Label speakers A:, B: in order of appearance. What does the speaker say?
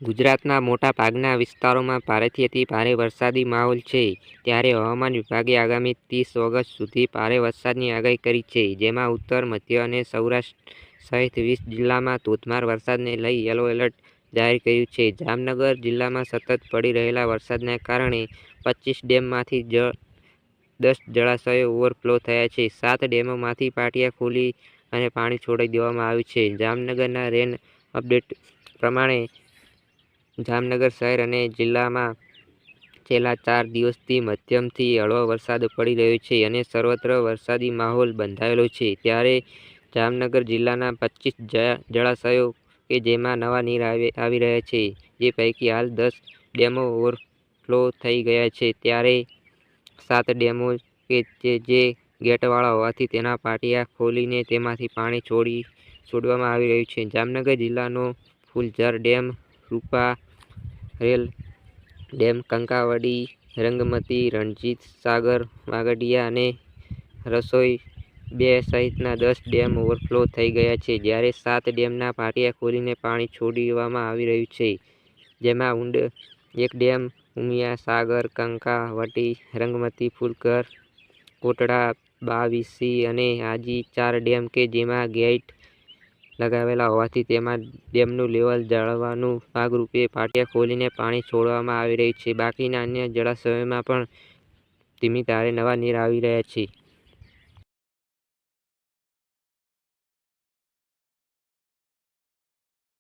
A: ગુજરાતના મોટા ભાગના વિસ્તારોમાં ભારેથી અતિ ભારે વરસાદી માહોલ છે. ત્યારે હવામાન વિભાગે આગામી 30 ઓગસ્ટ સુધી ભારે વરસાદની આગાહી કરી છે. જેમાં ઉત્તર, મધ્ય અને સૌરાષ્ટ્ર સહિત 20 જિલ્લામાં ધોધમાર વરસાદને લઈ યલો એલર્ટ જાહેર કર્યું છે. જામનગર જિલ્લામાં સતત પડી રહેલા વરસાદના કારણે 25 ડેમમાંથી 10 જળાશયો ઓવરફ્લો થયા છે. 7 ડેમોમાંથી પાટિયા ખોલી અને પાણી છોડી દેવામાં આવ્યું છે. જામનગરના રેન અપડેટ પ્રમાણે જામનગર શહેર અને જિલ્લામાં છેલ્લા 4 દિવસથી મધ્યમથી હળવો વરસાદ પડી રહ્યો છે અને સર્વત્ર વરસાદી માહોલ બંધાયેલો છે. ત્યારે જામનગર જિલ્લાના 25 જળાશયો કે જેમાં નવા નીર આવી રહ્યા છે, જે પૈકી હાલ 10 ડેમો ઓવરફ્લો થઈ ગયા છે. ત્યારે 7 ડેમો કે જે ગેટવાળા હોવાથી તેના પાટિયા ખોલીને તેમાંથી પાણી છોડવામાં આવી રહ્યું છે. જામનગર જિલ્લાનો ફુલઝર ડેમ, રૂપારેલ ડેમ, કંકાવડી, રંગમતી, રણજીત સાગર, વાગડિયા અને રસોઈ 2 સહિતના 10 ડેમ ઓવરફ્લો થઈ ગયા છે. જ્યારે 7 ડેમના પાટિયા ખોલીને પાણી છોડવામાં આવી રહ્યું છે. જેમાં ઉંડ 1 ડેમ, ઉમિયા, સાગર, કંકાવટી, રંગમતી, ફુલઝર, કોટડા, બાવીસી અને આજી 4 ડેમ કે જેમાં ગેટ લગાવેલા હોવાથી તેમાં ડેમનું લેવલ જાળવવાના ભાગરૂપે પાટિયા ખોલીને પાણી છોડવામાં આવી રહ્યું છે. બાકીના અન્ય જળાશયોમાં પણ ધીમી ધારે નવા નીર આવી રહ્યા છે.